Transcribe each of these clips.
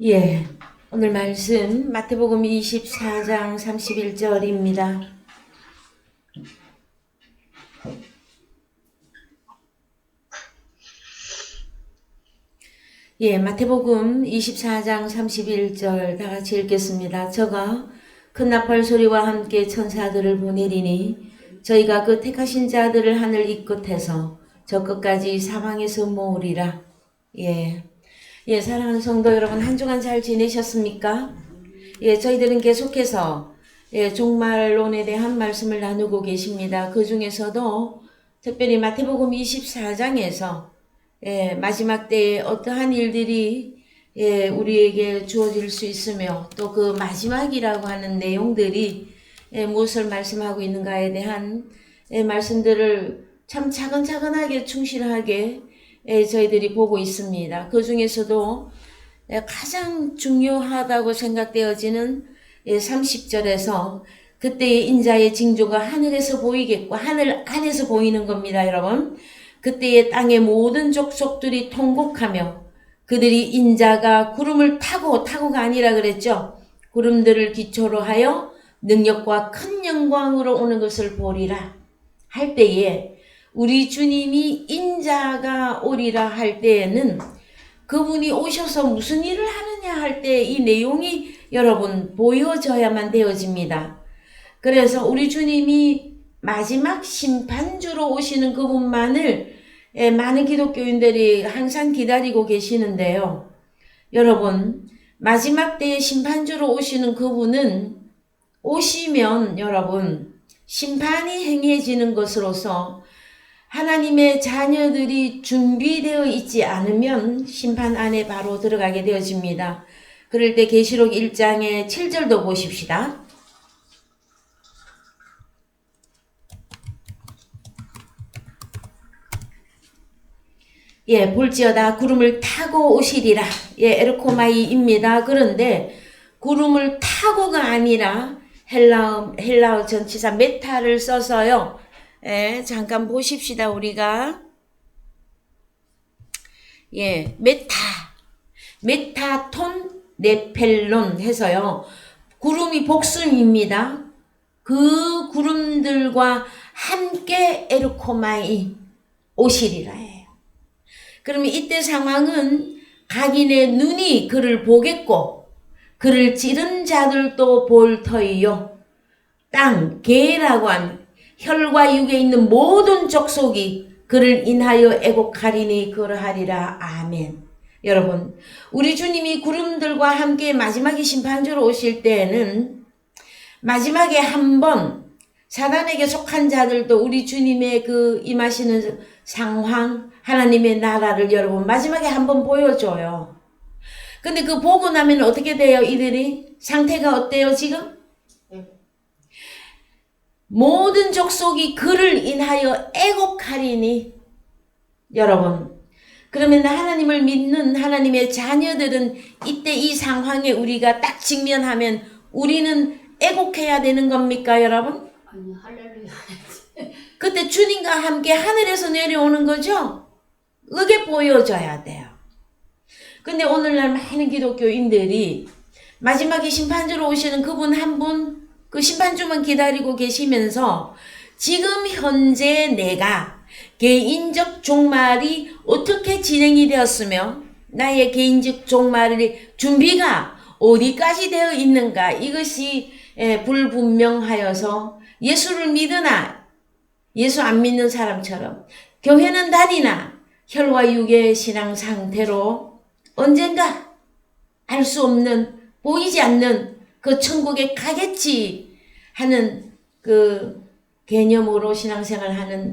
예, 오늘 말씀 마태복음 24장 31절입니다. 예, 마태복음 24장 31절 다 같이 읽겠습니다. 저가 큰 나팔 소리와 함께 천사들을 보내리니 저희가 그 택하신 자들을 하늘 이 끝에서 저 끝까지 사방에서 모으리라. 예, 사랑하는 성도 여러분, 한 주간 잘 지내셨습니까? 예, 저희들은 계속해서 종말론에 대한 말씀을 나누고 계십니다. 그 중에서도 특별히 마태복음 24장에서 마지막 때에 어떠한 일들이 우리에게 주어질 수 있으며 또 그 마지막이라고 하는 내용들이 무엇을 말씀하고 있는가에 대한 말씀들을 참 차근차근하게 충실하게 저희들이 보고 있습니다. 그 중에서도 가장 중요하다고 생각되어지는 30절에서 그때의 인자의 징조가 하늘에서 보이겠고 하늘 안에서 보이는 겁니다, 여러분. 그때의 땅의 모든 족속들이 통곡하며 그들이 인자가 구름을 타고가 아니라 그랬죠. 구름들을 기초로 하여 능력과 큰 영광으로 오는 것을 보리라 할 때에 우리 주님이 인자가 오리라 할 때에는 그분이 오셔서 무슨 일을 하느냐 할 때 이 내용이 여러분 보여져야만 되어집니다. 그래서 우리 주님이 마지막 심판주로 오시는 그분만을 많은 기독교인들이 항상 기다리고 계시는데요. 여러분, 마지막 때에 심판주로 오시는 그분은 오시면 여러분 심판이 행해지는 것으로서 하나님의 자녀들이 준비되어 있지 않으면 심판 안에 바로 들어가게 되어집니다. 그럴 때 계시록 1장의 7절도 보십시다. 예, 볼지어다 구름을 타고 오시리라. 예, 에르코마이입니다. 그런데 구름을 타고가 아니라 헬라어 전치사 메타를 써서요. 잠깐 보십시다, 우리가. 예, 메타톤 네펠론 해서요. 구름이 복수입니다. 그 구름들과 함께 에르코마이 오시리라 해요. 그러면 이때 상황은 각인의 눈이 그를 보겠고 그를 찌른 자들도 볼 터이요. 땅, 개라고 하는 혈과 육에 있는 모든 족속이 그를 인하여 애곡하리니 그러하리라. 아멘. 여러분, 우리 주님이 구름들과 함께 마지막에 심판주로 오실 때에는 마지막에 한번 사단에게 속한 자들도 우리 주님의 그 임하시는 상황, 하나님의 나라를 여러분 마지막에 한번 보여줘요. 근데 그 보고 나면 어떻게 돼요? 이들이 상태가 어때요 지금? 모든 족속이 그를 인하여 애곡하리니. 여러분, 그러면 하나님을 믿는 하나님의 자녀들은 이때 이 상황에 우리가 딱 직면하면 우리는 애곡해야 되는 겁니까, 여러분? 아니, 할렐루야. 그때 주님과 함께 하늘에서 내려오는 거죠? 그게 보여줘야 돼요. 근데 오늘날 많은 기독교인들이 마지막에 심판주로 오시는 그분 한 분, 그 심판주만 기다리고 계시면서 지금 현재 내가 개인적 종말이 어떻게 진행이 되었으며 나의 개인적 종말의 준비가 어디까지 되어 있는가, 이것이 불분명하여서 예수를 믿으나 예수 안 믿는 사람처럼 교회는 다니나 혈과 육의 신앙 상태로 언젠가 알 수 없는, 보이지 않는 그 천국에 가겠지 하는 그 개념으로 신앙생활하는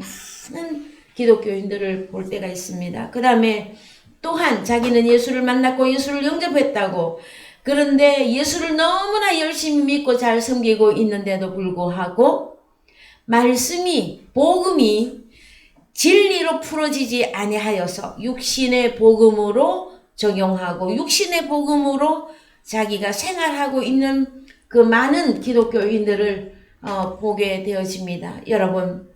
많은 기독교인들을 볼 때가 있습니다. 그 다음에 또한 자기는 예수를 만났고 예수를 영접했다고, 그런데 예수를 너무나 열심히 믿고 잘 섬기고 있는데도 불구하고 말씀이, 복음이 진리로 풀어지지 아니하여서 육신의 복음으로 적용하고 육신의 복음으로 자기가 생활하고 있는 그 많은 기독교인들을 보게 되어집니다. 여러분,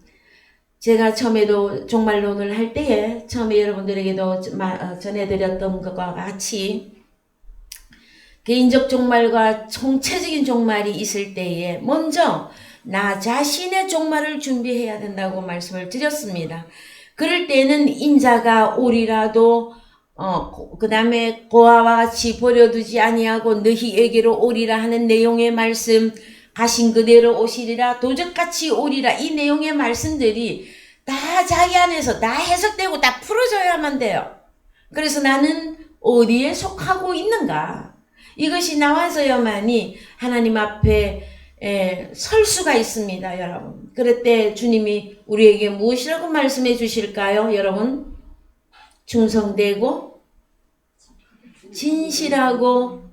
제가 처음에도 종말론을 할 때에 처음에 여러분들에게도 전해드렸던 것과 같이 개인적 종말과 총체적인 종말이 있을 때에 먼저 나 자신의 종말을 준비해야 된다고 말씀을 드렸습니다. 그럴 때는 인자가 오리라도 그 다음에 고아와 같이 버려두지 아니하고 너희에게로 오리라 하는 내용의 말씀, 가신 그대로 오시리라, 도적같이 오리라, 이 내용의 말씀들이 다 자기 안에서 다 해석되고 다 풀어져야만 돼요. 그래서 나는 어디에 속하고 있는가? 이것이 나와서야만이 하나님 앞에 설 수가 있습니다, 여러분. 그럴 때 주님이 우리에게 무엇이라고 말씀해 주실까요, 여러분? 충성되고 진실하고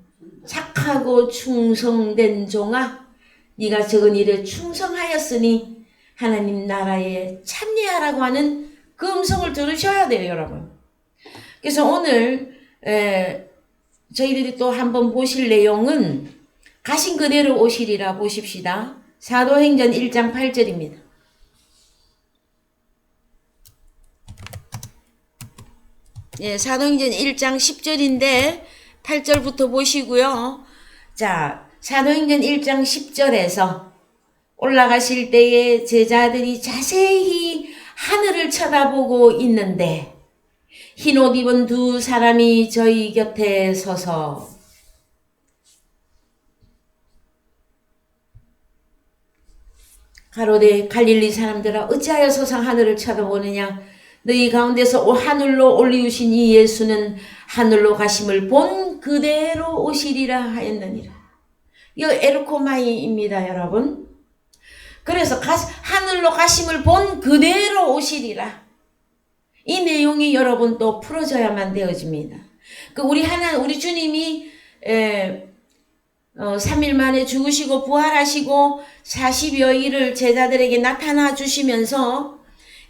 착하고 충성된 종아, 네가 적은 일에 충성하였으니 하나님 나라에 참여하라고 하는 그 음성을 들으셔야 돼요, 여러분. 그래서 오늘 저희들이 또 한번 보실 내용은 가신 그대로 오시리라 보십시다. 사도행전 1장 8절입니다. 사도행전 1장 10절인데 8절부터 보시고요. 자, 사도행전 1장 10절에서 올라가실 때에 제자들이 자세히 하늘을 쳐다보고 있는데 흰옷 입은 두 사람이 저희 곁에 서서 가로되 갈릴리 사람들아 어찌하여 서서 하늘을 쳐다보느냐, 너희 가운데서 하늘로 올리우신 이 예수는 하늘로 가심을 본 그대로 오시리라 하였느니라. 이거 에르코마이입니다, 여러분. 그래서 하늘로 가심을 본 그대로 오시리라. 이 내용이 여러분 또 풀어져야만 되어집니다. 우리 주님이 3일 만에 죽으시고 부활하시고 40여일을 제자들에게 나타나 주시면서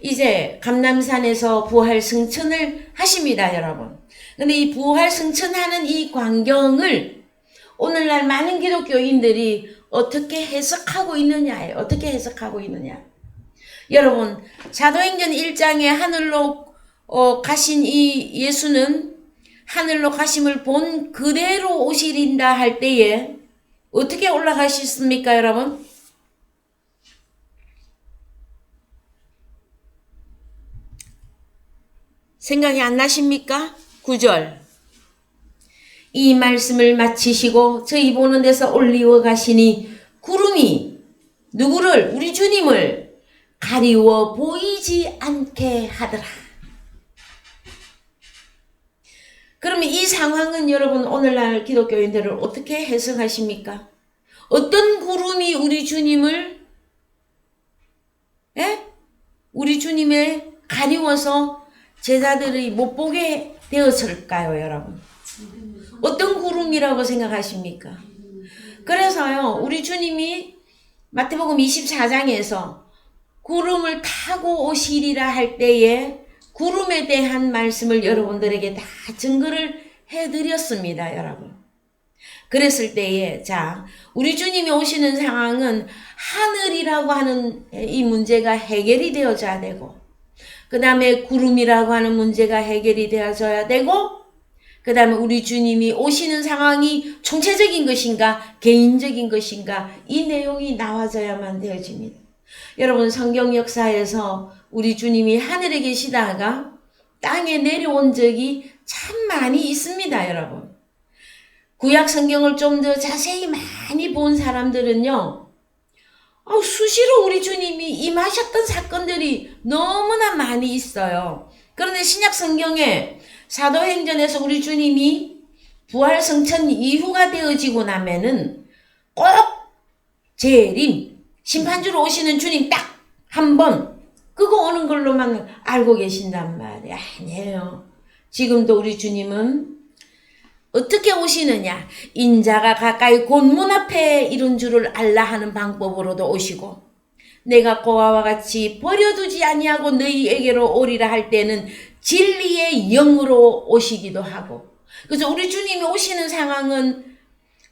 이제 감람산에서 부활 승천을 하십니다, 여러분. 근데 이 부활 승천하는 이 광경을 오늘날 많은 기독교인들이 어떻게 해석하고 있느냐예요. 어떻게 해석하고 있느냐. 여러분, 사도행전 1장에 하늘로 가신 이 예수는 하늘로 가심을 본 그대로 오시린다 할 때에 어떻게 올라가셨습니까, 여러분? 생각이 안 나십니까? 9절. 이 말씀을 마치시고 저희 보는 데서 올리워 가시니 구름이 누구를? 우리 주님을 가리워 보이지 않게 하더라. 그러면 이 상황은 여러분 오늘날 기독교인들을 어떻게 해석하십니까? 어떤 구름이 우리 주님을 우리 주님을 가리워서 제자들이 못 보게 되었을까요, 여러분? 어떤 구름이라고 생각하십니까? 그래서요, 우리 주님이 마태복음 24장에서 구름을 타고 오시리라 할 때에 구름에 대한 말씀을 여러분들에게 다 증거를 해드렸습니다, 여러분. 그랬을 때에, 자, 우리 주님이 오시는 상황은 하늘이라고 하는 이 문제가 해결이 되어져야 되고, 그 다음에 구름이라고 하는 문제가 해결이 되어져야 되고, 그 다음에 우리 주님이 오시는 상황이 총체적인 것인가, 개인적인 것인가, 이 내용이 나와져야만 되어집니다. 여러분, 성경 역사에서 우리 주님이 하늘에 계시다가 땅에 내려온 적이 참 많이 있습니다, 여러분. 구약 성경을 좀 더 자세히 많이 본 사람들은요, 수시로 우리 주님이 임하셨던 사건들이 너무나 많이 있어요. 그런데 신약 성경에 사도행전에서 우리 주님이 부활 성천 이후가 되어지고 나면은 꼭 재림, 심판주로 오시는 주님 딱 한 번 그거 오는 걸로만 알고 계신단 말이야. 아니에요. 지금도 우리 주님은 어떻게 오시느냐? 인자가 가까이 곧 문 앞에 이른 줄을 알라 하는 방법으로도 오시고, 내가 고아와 같이 버려두지 아니하고 너희에게로 오리라 할 때는 진리의 영으로 오시기도 하고, 그래서 우리 주님이 오시는 상황은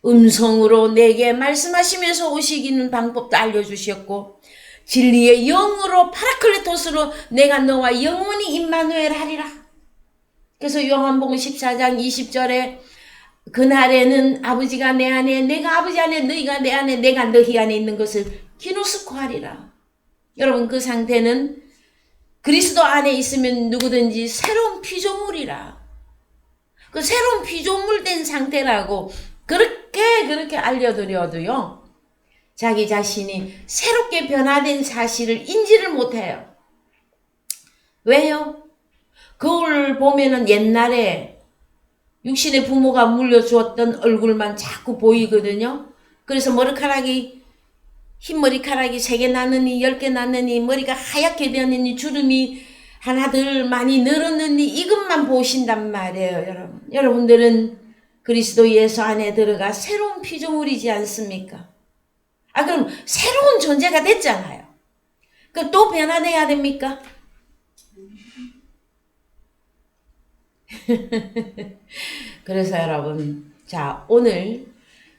음성으로 내게 말씀하시면서 오시기는 방법도 알려주셨고, 진리의 영으로 파라클레토스로 내가 너와 영원히 임마누엘 하리라. 그래서 요한복음 14장 20절에 그날에는 아버지가 내 안에, 내가 아버지 안에, 너희가 내 안에, 내가 너희 안에 있는 것을 기노스코 하리라. 여러분, 그 상태는 그리스도 안에 있으면 누구든지 새로운 피조물이라. 그 새로운 피조물 된 상태라고 그렇게 알려드려도요, 자기 자신이 새롭게 변화된 사실을 인지를 못해요. 왜요? 그걸 보면은 옛날에 육신의 부모가 물려주었던 얼굴만 자꾸 보이거든요. 그래서 흰머리카락이 3개 나느니 10개 나느니 머리가 하얗게 되었느니 주름이 하나 덜 많이 늘었느니 이것만 보신단 말이에요. 여러분. 여러분들은 그리스도 예수 안에 들어가 새로운 피조물이지 않습니까? 그럼 새로운 존재가 됐잖아요. 그럼 또 변화돼야 됩니까? 그래서 여러분, 자, 오늘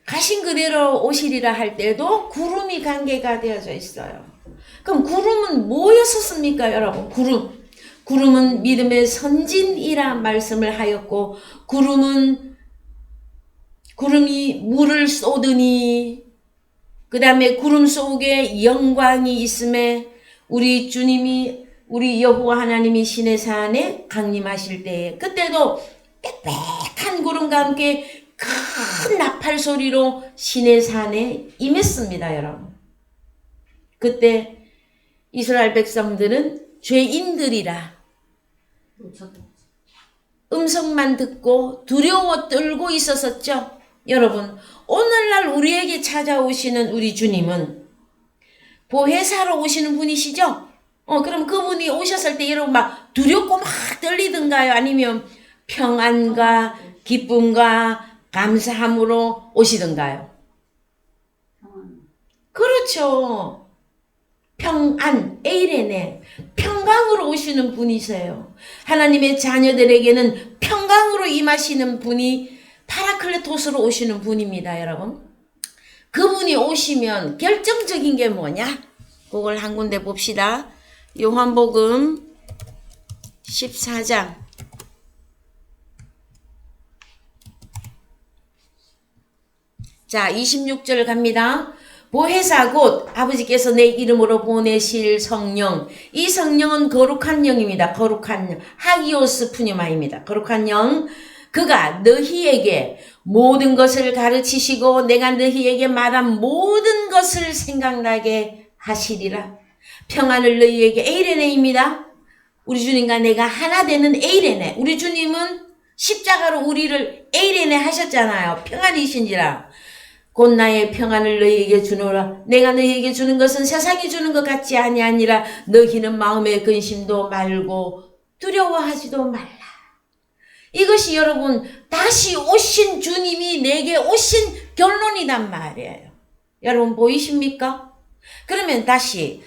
가신 그대로 오시리라 할 때도 구름이 관계가 되어져 있어요. 그럼 구름은 뭐였었습니까, 여러분? 구름은 믿음의 선진이라 말씀을 하였고, 구름이 물을 쏟으니, 그 다음에 구름 속에 영광이 있음에 우리 주님이, 우리 여호와 하나님이 시내산에 강림하실 때에, 그때도 빽빽한 구름과 함께 큰 나팔 소리로 시내산에 임했습니다, 여러분. 그때 이스라엘 백성들은 죄인들이라 음성만 듣고 두려워 떨고 있었었죠. 여러분, 오늘날 우리에게 찾아오시는 우리 주님은 보혜사로 오시는 분이시죠? 그럼 그분이 오셨을 때 여러분 막 두렵고 막 떨리던가요? 아니면 평안과 기쁨과 감사함으로 오시던가요? 그렇죠. 평안, 에이레네, 평강으로 오시는 분이세요. 하나님의 자녀들에게는 평강으로 임하시는 분이 파라클레토스로 오시는 분입니다, 여러분. 그분이 오시면 결정적인 게 뭐냐? 그걸 한 군데 봅시다. 요한복음 14장. 자, 26절 갑니다. 보혜사 곧 아버지께서 내 이름으로 보내실 성령. 이 성령은 거룩한 영입니다. 거룩한 영. 하기오스 푸니마입니다. 거룩한 영. 그가 너희에게 모든 것을 가르치시고 내가 너희에게 말한 모든 것을 생각나게 하시리라. 평안을 너희에게 에이레네입니다. 우리 주님과 내가 하나 되는 에이레네. 우리 주님은 십자가로 우리를 에이레네 하셨잖아요. 평안이신지라. 곧 나의 평안을 너희에게 주노라. 내가 너희에게 주는 것은 세상이 주는 것 같지 아니하니라. 너희는 마음의 근심도 말고 두려워하지도 말라. 이것이 여러분 다시 오신 주님이 내게 오신 결론이란 말이에요. 여러분 보이십니까? 그러면 다시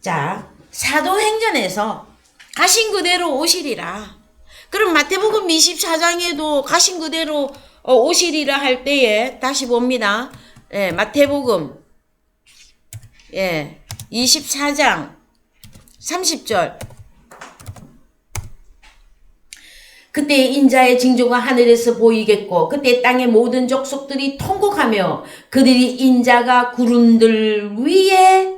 자, 사도행전에서 가신 그대로 오시리라. 그럼 마태복음 24장에도 가신 그대로 오시리라 할 때에 다시 봅니다. 마태복음 24장 30절. 그때 인자의 징조가 하늘에서 보이겠고 그때 땅의 모든 족속들이 통곡하며 그들이 인자가 구름들 위에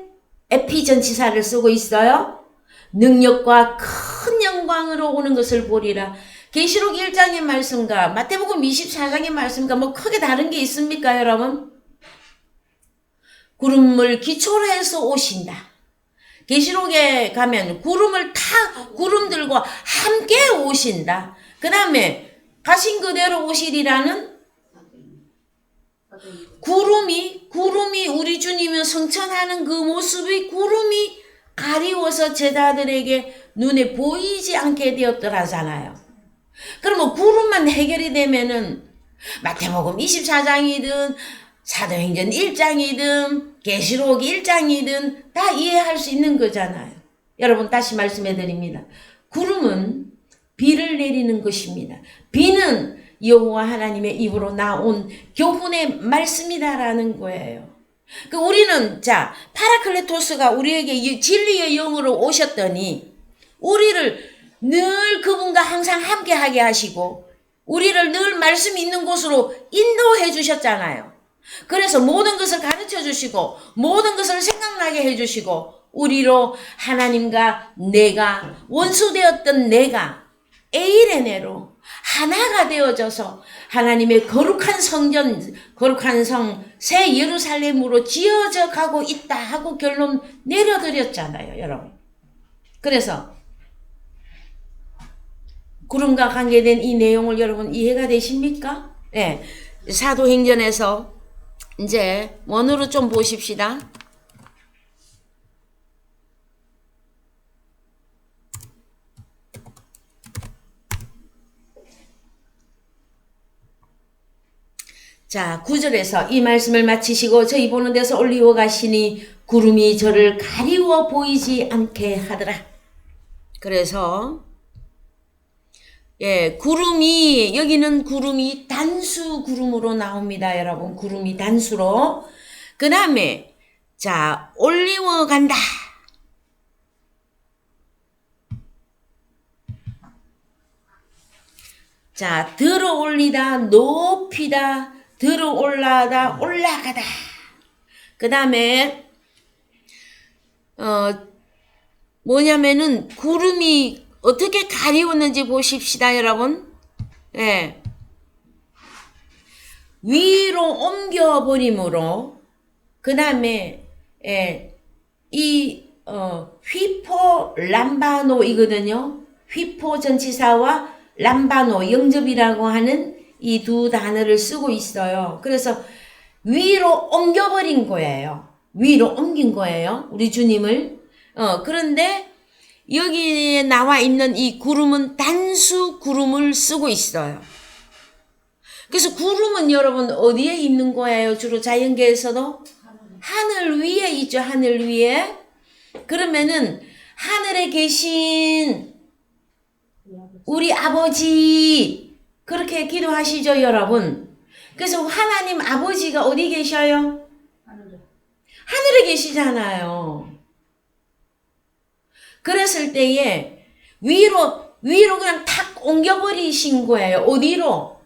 에피전치사를 쓰고 있어요. 능력과 큰 영광으로 오는 것을 보리라. 계시록 1장의 말씀과 마태복음 24장의 말씀과 뭐 크게 다른 게 있습니까, 여러분? 구름을 기초로 해서 오신다. 계시록에 가면 구름을 타 구름들과 함께 오신다. 그 다음에 가신 그대로 오시리라는 구름이 우리 주님을 성천하는 그 모습이 구름이 가리워서 제자들에게 눈에 보이지 않게 되었더라잖아요. 그러면 구름만 해결이 되면은 마태복음 24장이든 사도행전 1장이든 계시록 1장이든 다 이해할 수 있는 거잖아요. 여러분 다시 말씀해 드립니다. 구름은 비를 내리는 것입니다. 비는 여호와 하나님의 입으로 나온 교훈의 말씀이다라는 거예요. 우리는 자 파라클레토스가 우리에게 진리의 영으로 오셨더니 우리를 늘 그분과 항상 함께하게 하시고 우리를 늘 말씀이 있는 곳으로 인도해 주셨잖아요. 그래서 모든 것을 가르쳐 주시고 모든 것을 생각나게 해 주시고 우리로 하나님과 내가 원수되었던 내가 에이레네로 하나가 되어져서 하나님의 거룩한 성전, 거룩한 성, 새 예루살렘으로 지어져 가고 있다 하고 결론 내려드렸잖아요, 여러분. 그래서 구름과 관계된 이 내용을 여러분 이해가 되십니까? 네. 사도행전에서 이제 원으로 좀 보십시다. 자, 9절에서 이 말씀을 마치시고 저희 보는 데서 올리워 가시니 구름이 저를 가리워 보이지 않게 하더라. 그래서 구름이, 여기는 구름이 단수 구름으로 나옵니다, 여러분. 구름이 단수로. 그 다음에, 자, 올리워 간다. 자, 들어 올리다, 높이다, 들어 올라다, 올라가다. 그 다음에, 뭐냐면은, 구름이 어떻게 가리웠는지 보십시다, 여러분. 예. 위로 옮겨버림으로, 그 다음에, 휘포 람바노이거든요. 휘포 전치사와 람바노, 영접이라고 하는 이 두 단어를 쓰고 있어요. 그래서 위로 옮겨버린 거예요. 위로 옮긴 거예요. 우리 주님을. 그런데 여기에 나와 있는 이 구름은 단수 구름을 쓰고 있어요. 그래서 구름은 여러분 어디에 있는 거예요? 주로 자연계에서도? 하늘 위에 있죠. 하늘 위에. 그러면은 하늘에 계신 우리 아버지 그렇게 기도하시죠, 여러분. 그래서 하나님 아버지가 어디 계셔요? 하늘에 계시잖아요. 그랬을 때에 위로 그냥 탁 옮겨버리신 거예요. 어디로?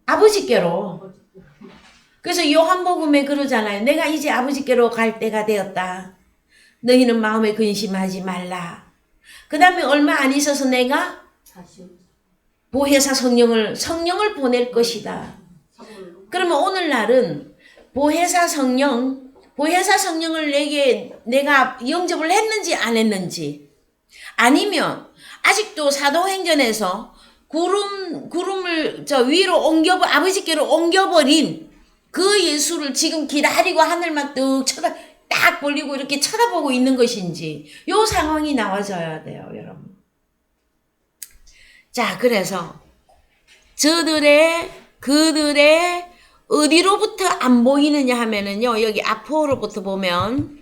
아버지께로. 그래서 요한복음에 그러잖아요. 내가 이제 아버지께로 갈 때가 되었다. 너희는 마음에 근심하지 말라. 그 다음에 얼마 안 있어서 내가 보혜사 성령을 보낼 것이다. 그러면 오늘날은 보혜사 성령을 내가 영접을 했는지 안 했는지, 아니면 아직도 사도행전에서 구름을 위로 아버지께로 옮겨버린 그 예수를 지금 기다리고 하늘만 딱 벌리고 이렇게 쳐다보고 있는 것인지, 요 상황이 나와져야 돼요, 여러분. 자, 그래서 그들의 어디로부터 안 보이느냐 하면은요, 여기 아포로부터 보면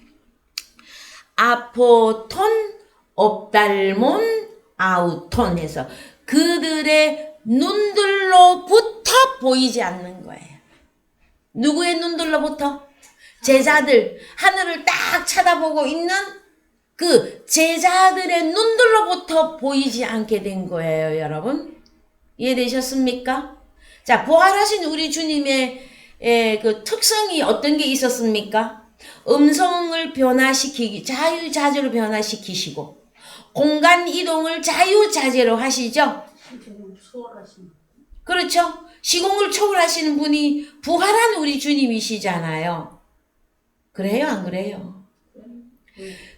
아포톤, 옵달몬, 아우톤 해서 그들의 눈들로부터 보이지 않는 거예요. 누구의 눈들로부터? 제자들, 하늘을 딱 쳐다보고 있는 그 제자들의 눈들로부터 보이지 않게 된 거예요, 여러분. 이해되셨습니까? 자, 부활하신 우리 주님의 그 특성이 어떤 게 있었습니까? 음성을 자유자재로 변화시키시고, 공간 이동을 자유자재로 하시죠? 그렇죠? 시공을 초월하시는 분이 부활한 우리 주님이시잖아요. 그래요, 안 그래요?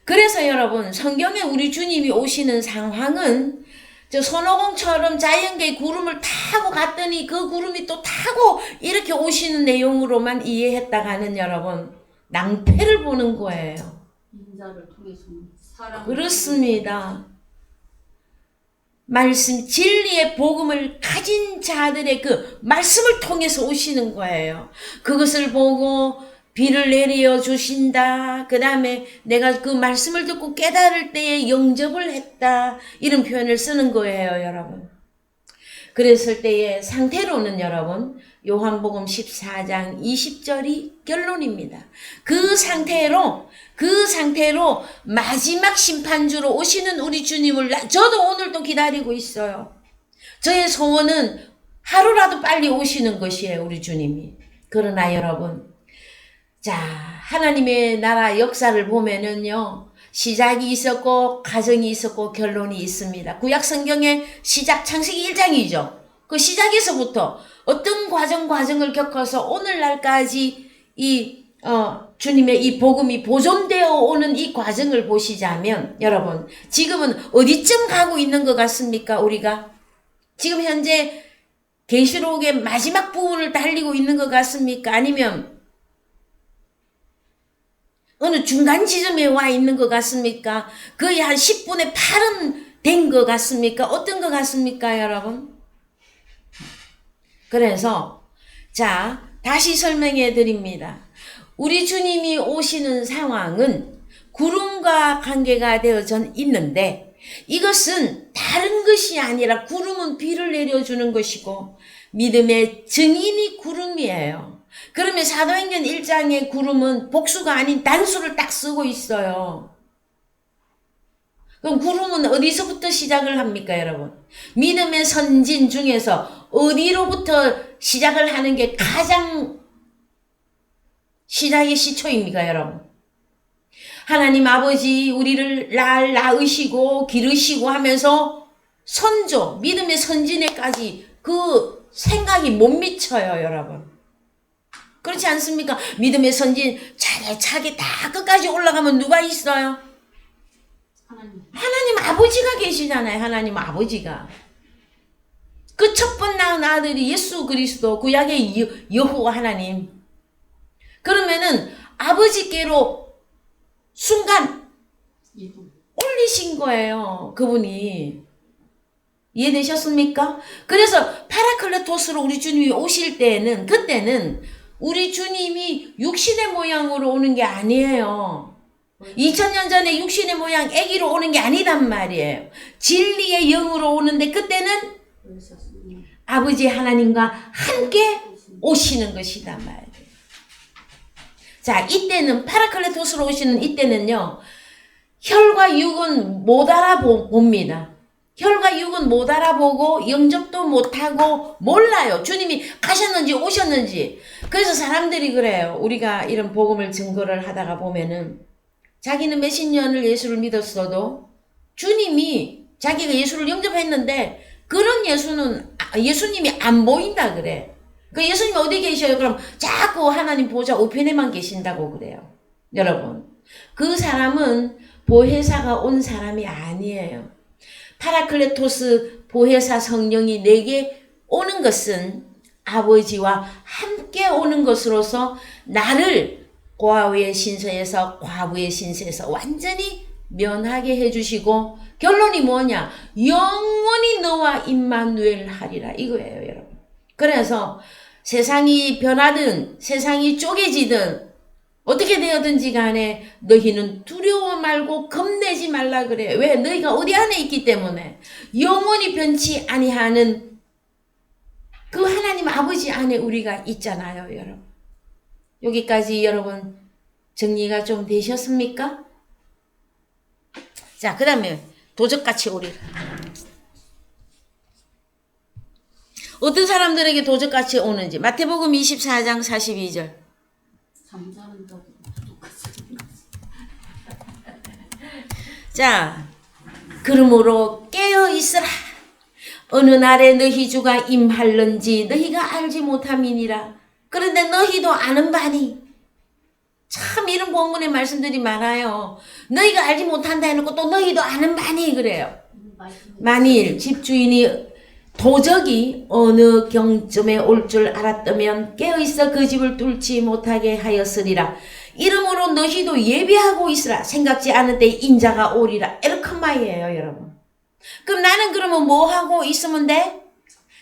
그래서 여러분, 성경에 우리 주님이 오시는 상황은 저 손오공처럼 자연계의 구름을 타고 갔더니 그 구름이 또 타고 이렇게 오시는 내용으로만 이해했다가는 여러분, 낭패를 보는 거예요. 인자를 통해서 사람 그렇습니다. 말씀, 진리의 복음을 가진 자들의 그 말씀을 통해서 오시는 거예요. 그것을 보고 비를 내려 주신다. 그 다음에 내가 그 말씀을 듣고 깨달을 때에 영접을 했다. 이런 표현을 쓰는 거예요, 여러분. 그랬을 때의 상태로는 여러분, 요한복음 14장 20절이 결론입니다. 그 상태로 마지막 심판주로 오시는 우리 주님을 저도 오늘도 기다리고 있어요. 저의 소원은 하루라도 빨리 오시는 것이에요, 우리 주님이. 그러나 여러분, 자, 하나님의 나라 역사를 보면은요, 시작이 있었고, 과정이 있었고, 결론이 있습니다. 구약 성경의 시작 창세기 1장이죠. 그 시작에서부터 어떤 과정을 겪어서 오늘날까지 주님의 이 복음이 보존되어 오는 이 과정을 보시자면, 여러분, 지금은 어디쯤 가고 있는 것 같습니까, 우리가? 지금 현재 계시록의 마지막 부분을 달리고 있는 것 같습니까? 아니면 어느 중간 지점에 와 있는 것 같습니까? 거의 한 10분의 8은 된 것 같습니까? 어떤 것 같습니까, 여러분? 그래서 자, 다시 설명해 드립니다. 우리 주님이 오시는 상황은 구름과 관계가 되어져 있는데, 이것은 다른 것이 아니라 구름은 비를 내려주는 것이고 믿음의 증인이 구름이에요. 그러면 사도행전 1장의 구름은 복수가 아닌 단수를 딱 쓰고 있어요. 그럼 구름은 어디서부터 시작을 합니까, 여러분? 믿음의 선진 중에서 어디로부터 시작을 하는 게 가장 시작의 시초입니까, 여러분? 하나님 아버지 우리를 낳으시고 기르시고 하면서 선조, 믿음의 선진에까지 그 생각이 못 미쳐요, 여러분. 그렇지 않습니까? 믿음의 선진 차례차게 다 끝까지 올라가면 누가 있어요? 하나님 아버지가 계시잖아요. 하나님 아버지가. 그 첫 번 낳은 아들이 예수 그리스도, 구약의 여호와 하나님. 그러면은 아버지께로 순간 올리신 거예요, 그분이. 이해되셨습니까? 그래서 파라클레토스로 우리 주님이 오실 때는, 그때는 우리 주님이 육신의 모양으로 오는 게 아니에요. 2000년 전에 육신의 모양 아기로 오는 게 아니단 말이에요. 진리의 영으로 오는데, 그때는 아버지 하나님과 함께 오시는 것이단 말이에요. 자, 이때는 파라클레토스로 오시는 이때는요, 혈과 육은 못 알아봅니다. 혈과 육은 못 알아보고 영접도 못하고 몰라요. 주님이 가셨는지 오셨는지. 그래서 사람들이 그래요. 우리가 이런 복음을 증거를 하다가 보면은 자기는 몇십 년을 예수를 믿었어도 주님이 자기가 예수를 영접했는데 그런 예수님이 안 보인다 그래. 그 예수님이 어디 계셔요? 그럼 자꾸 하나님 보좌 우편에만 계신다고 그래요. 여러분, 그 사람은 보혜사가 온 사람이 아니에요. 파라클레토스 보혜사 성령이 내게 오는 것은 아버지와 함께 오는 것으로서 나를 고아의 신세에서 과부의 신세에서 완전히 면하게 해주시고, 결론이 뭐냐? 영원히 너와 임마누엘 하리라, 이거예요, 여러분. 그래서 세상이 변하든 세상이 쪼개지든 어떻게 되었든지 간에 너희는 두려워 말고 겁내지 말라 그래. 왜? 너희가 어디 안에 있기 때문에. 영원히 변치 아니하는 그 하나님 아버지 안에 우리가 있잖아요, 여러분. 여기까지 여러분 정리가 좀 되셨습니까? 자, 그 다음에 도적같이 오리라. 어떤 사람들에게 도적같이 오는지 마태복음 24장 42절. 잠자는다고 똑같이. 자, 그러므로 깨어 있으라. 어느 날에 너희 주가 임할는지 너희가 알지 못함이니라. 그런데 너희도 아는 바니. 참 이런 본문의 말씀들이 많아요. 너희가 알지 못한다 해놓고 또 너희도 아는 바니 그래요. 만일 집주인이 도적이 어느 경점에 올 줄 알았다면 깨어있어 그 집을 뚫지 못하게 하였으리라. 이러므로 너희도 예비하고 있으라. 생각지 않을 때 인자가 오리라. 이렇게 말이에요, 여러분. 그럼 나는 그러면 뭐 하고 있으면 돼?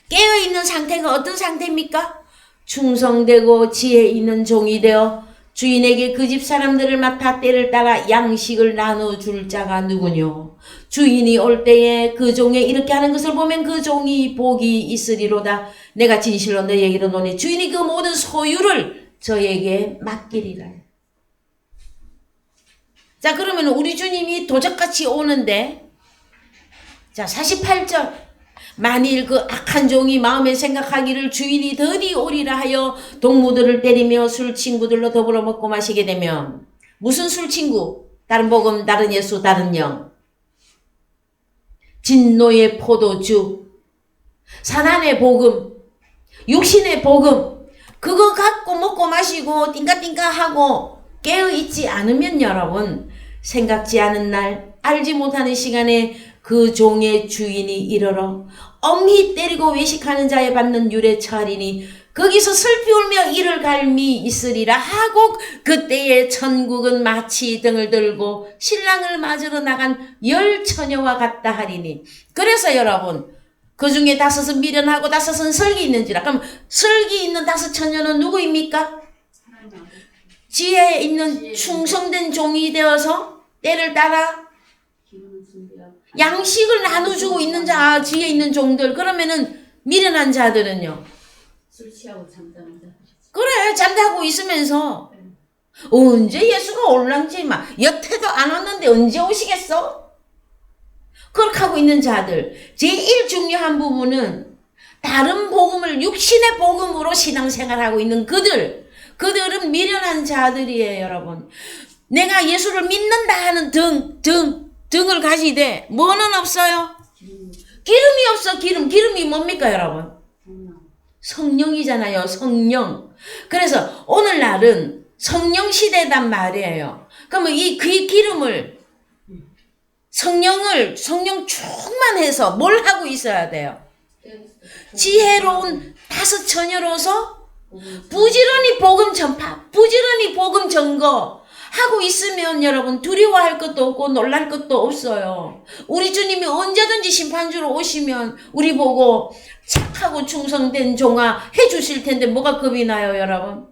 깨어있는 상태가 어떤 상태입니까? 충성되고 지혜 있는 종이 되어 주인에게 그 집 사람들을 맡아 때를 따라 양식을 나눠줄 자가 누구뇨? 주인이 올 때에 그 종에 이렇게 하는 것을 보면 그 종이 복이 있으리로다. 내가 진실로 너희에게 이르노니 주인이 그 모든 소유를 저에게 맡기리라. 자, 그러면 우리 주님이 도적같이 오는데, 자, 48절. 만일 그 악한 종이 마음에 생각하기를 주인이 더디 오리라 하여 동무들을 때리며 술 친구들로 더불어 먹고 마시게 되면 무슨 술 친구? 다른 복음, 다른 예수, 다른 영. 진노의 포도주, 사단의 복음, 육신의 복음, 그거 갖고 먹고 마시고 띵까띵까하고 깨어있지 않으면 여러분 생각지 않은 날 알지 못하는 시간에 그 종의 주인이 이르러 엄히 때리고 외식하는 자에 받는 유래 처하리니 거기서 슬피 울며 이를 갈미 있으리라 하고 그때의 천국은 마치 등을 들고 신랑을 맞으러 나간 열 처녀와 같다 하리니. 그래서 여러분 그 중에 5은 미련하고 5은 설기 있는지라. 그럼 설기 있는 5 처녀는 누구입니까? 지혜에 있는 충성된 종이 되어서 때를 따라 양식을 나눠주고 있는 자, 지혜 있는 종들. 그러면은 미련한 자들은요? 술 취하고 잠자는 자. 그래, 잠자고 있으면서 언제 예수가 올랑지 막 여태도 안 왔는데 언제 오시겠어? 그렇게 하고 있는 자들. 제일 중요한 부분은 다른 복음을 육신의 복음으로 신앙생활하고 있는 그들은 미련한 자들이에요. 여러분, 내가 예수를 믿는다 하는 등을 가지되 뭐는 없어요? 기름이 없어. 기름이 뭡니까 여러분? 성령이잖아요. 성령. 그래서 오늘날은 성령 시대단 말이에요. 그러면 이 기름을 성령 충만해서 뭘 하고 있어야 돼요? 지혜로운 5 처녀로서 부지런히 복음 전파, 부지런히 복음 전거 하고 있으면 여러분 두려워할 것도 없고 놀랄 것도 없어요. 우리 주님이 언제든지 심판주로 오시면 우리 보고 착하고 충성된 종아 해주실 텐데 뭐가 겁이 나요 여러분?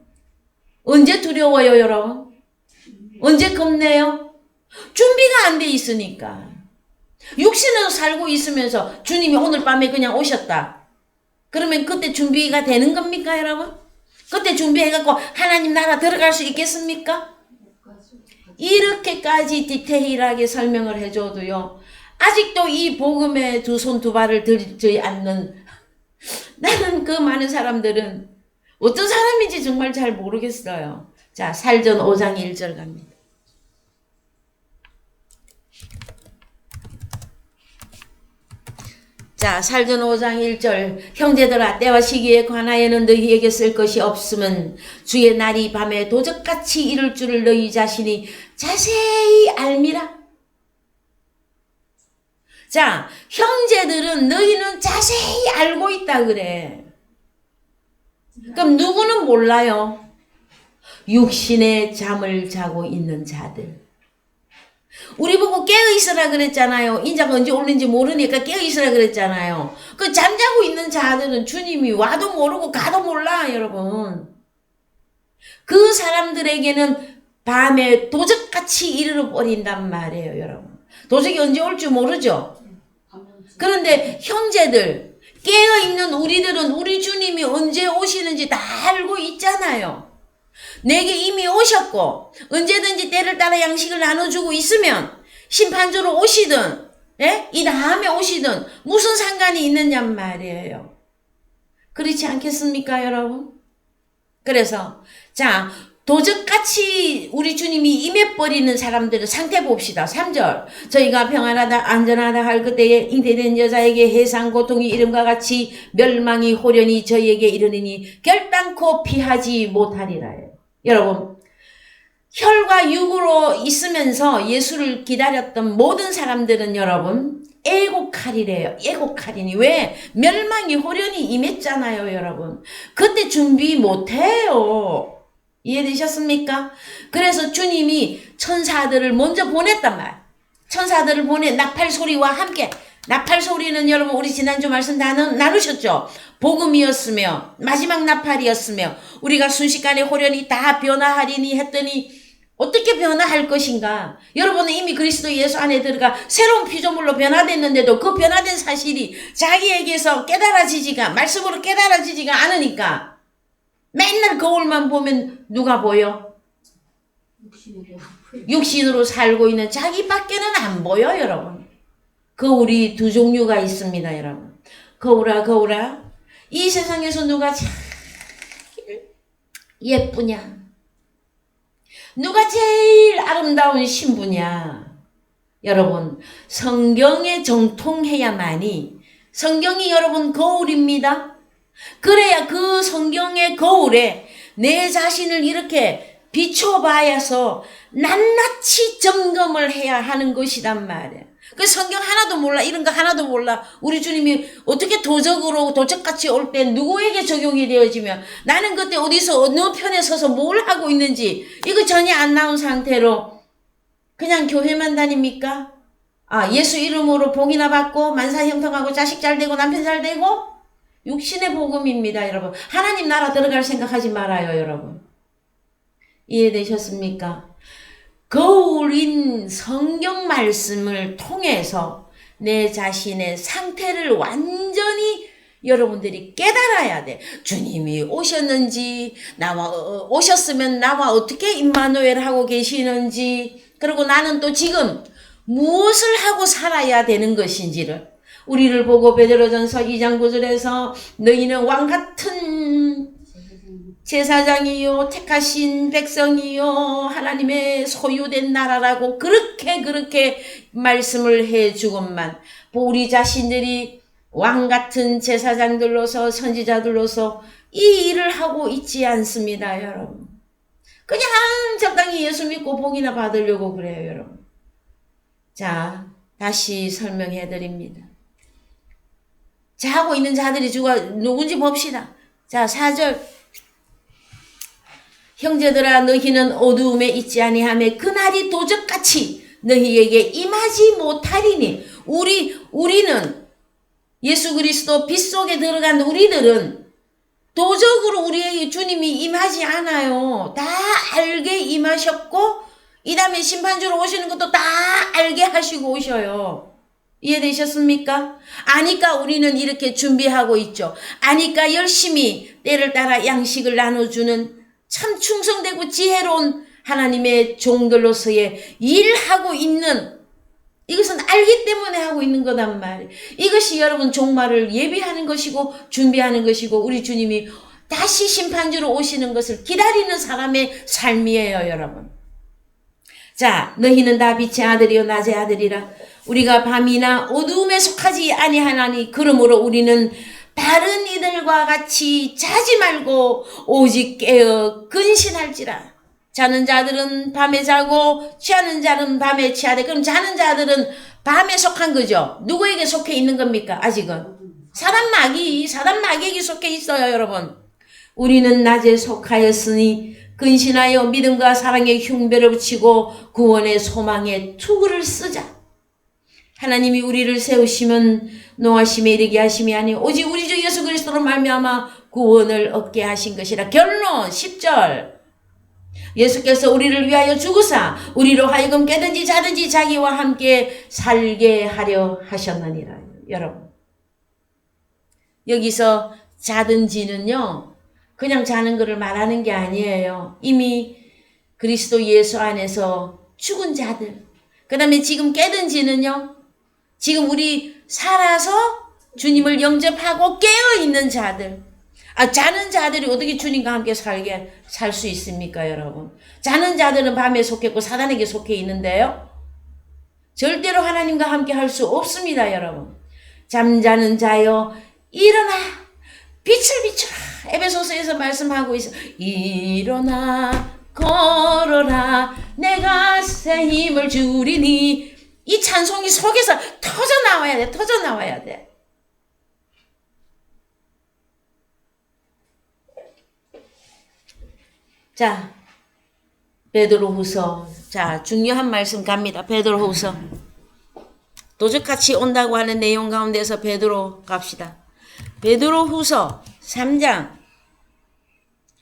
언제 두려워요 여러분? 언제 겁내요? 준비가 안 돼 있으니까. 육신으로 살고 있으면서 주님이 오늘 밤에 그냥 오셨다. 그러면 그때 준비가 되는 겁니까 여러분? 그때 준비해갖고 하나님 나라 들어갈 수 있겠습니까? 이렇게까지 디테일하게 설명을 해줘도요 아직도 이 복음에 2 손 2 발을 들지 않는 나는 그 많은 사람들은 어떤 사람인지 정말 잘 모르겠어요. 자, 살전 5장 1절 갑니다. 자, 살전 5장 1절. 형제들아, 때와 시기에 관하여는 너희에게 쓸 것이 없음은 주의 날이 밤에 도적같이 이를 줄을 너희 자신이 자세히 알미라. 자, 형제들은 너희는 자세히 알고 있다 그래. 그럼 누구는 몰라요? 육신의 잠을 자고 있는 자들. 우리 보고 깨어있으라 그랬잖아요. 인자가 언제 오는지 모르니까 깨어있으라 그랬잖아요. 그 잠자고 있는 자들은 주님이 와도 모르고 가도 몰라 여러분. 그 사람들에게는 밤에 도적같이 이르러 버린단 말이에요 여러분. 도적이 언제 올 줄 모르죠. 그런데 형제들, 깨어있는 우리들은 우리 주님이 언제 오시는지 다 알고 있잖아요. 내게 이미 오셨고 언제든지 때를 따라 양식을 나눠주고 있으면 심판주로 오시든 이 다음에 오시든 무슨 상관이 있느냔 말이에요. 그렇지 않겠습니까 여러분? 그래서 자, 도적같이 우리 주님이 임해버리는 사람들의 상태 봅시다. 3절. 저희가 평안하다 안전하다 할 그때에 잉태된 여자에게 해상 고통이 이름과 같이 멸망이 호련히 저희에게 이르느니 결단코 피하지 못하리라요. 여러분, 혈과 육으로 있으면서 예수를 기다렸던 모든 사람들은 여러분 애곡하리래요. 애곡하리니. 왜? 멸망이 호련히 임했잖아요 여러분. 그때 준비 못해요. 이해되셨습니까? 그래서 주님이 천사들을 먼저 보냈단 말. 천사들을 나팔 소리와 함께. 나팔 소리는 여러분 우리 지난주 말씀 나누셨죠? 복음이었으며 마지막 나팔이었으며 우리가 순식간에 호련히 다 변화하리니 했더니 어떻게 변화할 것인가? 여러분은 이미 그리스도 예수 안에 들어가 새로운 피조물로 변화됐는데도 그 변화된 사실이 자기에게서 말씀으로 깨달아지지가 않으니까 맨날 거울만 보면 누가 보여? 육신으로 살고 있는 자기밖에는 안 보여 여러분. 그 우리 2 종류가 있습니다 여러분. 거울아 거울아, 이 세상에서 누가 제일 예쁘냐? 누가 제일 아름다운 신부냐? 여러분, 성경에 정통해야만이, 성경이 여러분 거울입니다. 그래야 그 성경의 거울에 내 자신을 이렇게 비춰봐야서 낱낱이 점검을 해야 하는 것이란 말이야. 그 성경 하나도 몰라, 이런 거 하나도 몰라. 우리 주님이 어떻게 도적같이 올 때 누구에게 적용이 되어지며 나는 그때 어디서 어느 편에 서서 뭘 하고 있는지 이거 전혀 안 나온 상태로 그냥 교회만 다닙니까? 예수 이름으로 복이나 받고 만사 형통하고 자식 잘 되고 남편 잘 되고, 육신의 복음입니다, 여러분. 하나님 나라 들어갈 생각하지 말아요, 여러분. 이해되셨습니까? 거울인 성경 말씀을 통해서 내 자신의 상태를 완전히 여러분들이 깨달아야 돼. 주님이 오셨는지, 오셨으면 나와 어떻게 임마누엘 하고 계시는지, 그리고 나는 또 지금 무엇을 하고 살아야 되는 것인지를, 우리를 보고 베드로전서 2장 9절에서 너희는 왕같은 제사장이요 택하신 백성이요 하나님의 소유된 나라라고 그렇게 말씀을 해주건만, 우리 자신들이 왕같은 제사장들로서 선지자들로서 이 일을 하고 있지 않습니다, 여러분. 그냥 적당히 예수 믿고 복이나 받으려고 그래요, 여러분. 자, 다시 설명해 드립니다. 자, 하고 있는 자들이 누군지 봅시다. 자, 4절. 형제들아, 너희는 어두움에 있지 아니하며 그날이 도적같이 너희에게 임하지 못하리니. 우리는 예수 그리스도 빛 속에 들어간 우리들은 도적으로 우리에게 주님이 임하지 않아요. 다 알게 임하셨고, 이 다음에 심판주로 오시는 것도 다 알게 하시고 오셔요. 이해되셨습니까? 아니까 우리는 이렇게 준비하고 있죠. 아니까 열심히 때를 따라 양식을 나눠주는 참 충성되고 지혜로운 하나님의 종들로서의 일하고 있는, 이것은 알기 때문에 하고 있는 거단 말이에요. 이것이 여러분 종말을 예비하는 것이고 준비하는 것이고 우리 주님이 다시 심판주로 오시는 것을 기다리는 사람의 삶이에요, 여러분. 자, 너희는 다 빛의 아들이요 낮의 아들이라. 우리가 밤이나 어두움에 속하지 아니하나니 그러므로 우리는 다른 이들과 같이 자지 말고 오직 깨어 근신할지라. 자는 자들은 밤에 자고 취하는 자는 밤에 취하되. 그럼 자는 자들은 밤에 속한 거죠. 누구에게 속해 있는 겁니까? 아직은 사단 마귀에게 속해 있어요, 여러분. 우리는 낮에 속하였으니 근신하여 믿음과 사랑의 흉배를 붙이고 구원의 소망의 투구를 쓰자. 하나님이 우리를 세우시면 노하심에 이르게 하심이 아니 오직 우리 주 예수 그리스도로 말미암아 구원을 얻게 하신 것이라. 결론 10절. 예수께서 우리를 위하여 죽으사 우리로 하여금 깨든지 자든지 자기와 함께 살게 하려 하셨느니라. 여러분, 여기서 자든지는요 그냥 자는 것을 말하는 게 아니에요. 이미 그리스도 예수 안에서 죽은 자들, 그 다음에 지금 깨든지는요 지금 우리 살아서 주님을 영접하고 깨어있는 자들. 자는 자들이 어떻게 주님과 함께 살 수 있습니까, 여러분? 자는 자들은 밤에 속했고 사단에게 속해 있는데요. 절대로 하나님과 함께 할 수 없습니다, 여러분. 잠자는 자여 일어나 빛을 비춰라. 에베소서에서 말씀하고 있어. 일어나 걸어라 내가 새 힘을 주리니. 이 찬송이 속에서 터져 나와야 돼. 자, 베드로후서. 자, 중요한 말씀 갑니다. 베드로후서. 도적같이 온다고 하는 내용 가운데서 베드로 갑시다. 베드로후서 3장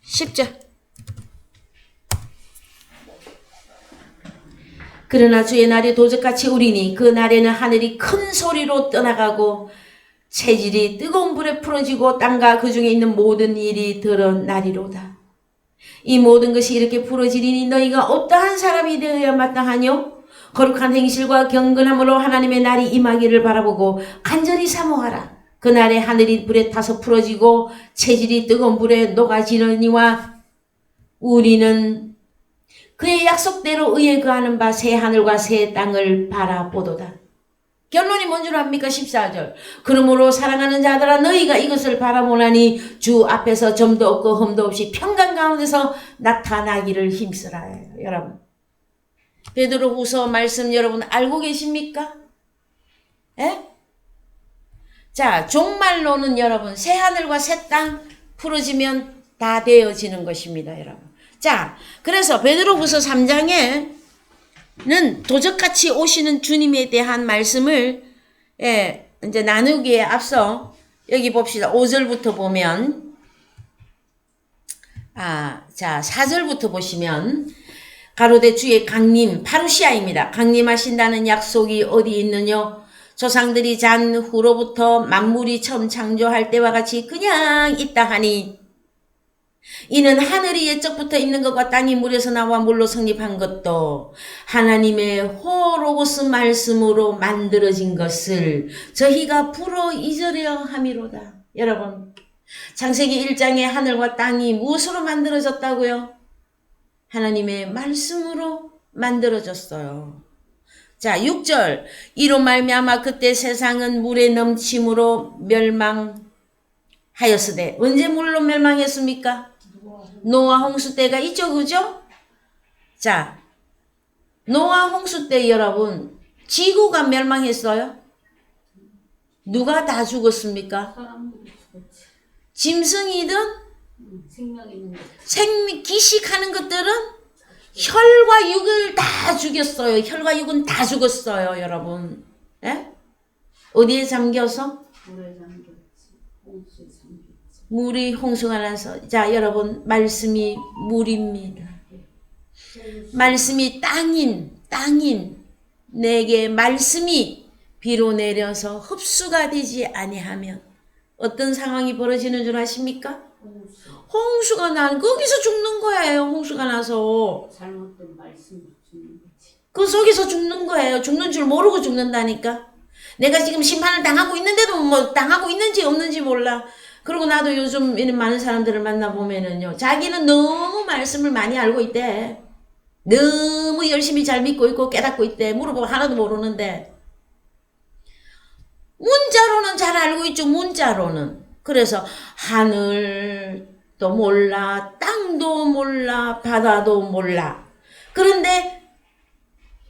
10절. 그러나 주의 날이 도적같이 오리니 그 날에는 하늘이 큰 소리로 떠나가고 체질이 뜨거운 불에 풀어지고 땅과 그 중에 있는 모든 일이 드러나리로다. 이 모든 것이 이렇게 풀어지리니 너희가 어떠한 사람이 되어야 마땅하뇨? 거룩한 행실과 경건함으로 하나님의 날이 임하기를 바라보고 간절히 사모하라. 그날에 하늘이 불에 타서 풀어지고 체질이 뜨거운 불에 녹아지느니와 우리는 그의 약속대로 의에 거하는 바 새 하늘과 새 땅을 바라보도다. 결론이 뭔 줄 압니까? 14절. 그러므로 사랑하는 자들아 너희가 이것을 바라보나니 주 앞에서 점도 없고 흠도 없이 평강 가운데서 나타나기를 힘쓰라. 여러분, 베드로후서 말씀 여러분 알고 계십니까? 예? 자, 종말로는 여러분 새 하늘과 새 땅 풀어지면 다 되어지는 것입니다, 여러분. 자, 그래서 베드로후서 3장에는 도적같이 오시는 주님에 대한 말씀을 이제 나누기에 앞서 여기 봅시다. 5절부터 보면 자, 4절부터 보시면 가로대 주의 강림 파루시아입니다. 강림하신다는 약속이 어디 있느냐? 조상들이 잔 후로부터 만물이 처음 창조할 때와 같이 그냥 있다 하니 이는 하늘이 옛적부터 있는 것과 땅이 물에서 나와 물로 성립한 것도 하나님의 호로고스 말씀으로 만들어진 것을 저희가 불어 잊으려 함이로다. 여러분, 창세기 1장에 하늘과 땅이 무엇으로 만들어졌다고요? 하나님의 말씀으로 만들어졌어요. 자, 6절. 이로 말미암아 그때 세상은 물에 넘침으로 멸망하였으되 언제 물로 멸망했습니까? 노아 홍수 때가 있죠, 그죠? 자, 노아 홍수 때 여러분 지구가 멸망했어요? 누가 다 죽었습니까? 짐승이든 기식하는 것들은 혈과 육을 다 죽였어요. 혈과 육은 다 죽었어요, 여러분. 예? 어디에 잠겨서? 물이 홍수가 나서. 자, 여러분, 말씀이 물입니다. 말씀이 땅인 내게 말씀이 비로 내려서 흡수가 되지 아니하면 어떤 상황이 벌어지는 줄 아십니까? 홍수가 거기서 죽는 거예요. 홍수가 나서. 잘못된 말씀이 죽는 거지. 그 속에서 죽는 거예요. 죽는 줄 모르고 죽는다니까. 내가 지금 심판을 당하고 있는데도 뭐 당하고 있는지 없는지 몰라. 그리고 나도 요즘 이런 많은 사람들을 만나보면은요. 자기는 너무 말씀을 많이 알고 있대. 너무 열심히 잘 믿고 있고 깨닫고 있대. 물어보고 하나도 모르는데. 문자로는 잘 알고 있죠. 문자로는. 그래서 하늘도 몰라, 땅도 몰라, 바다도 몰라. 그런데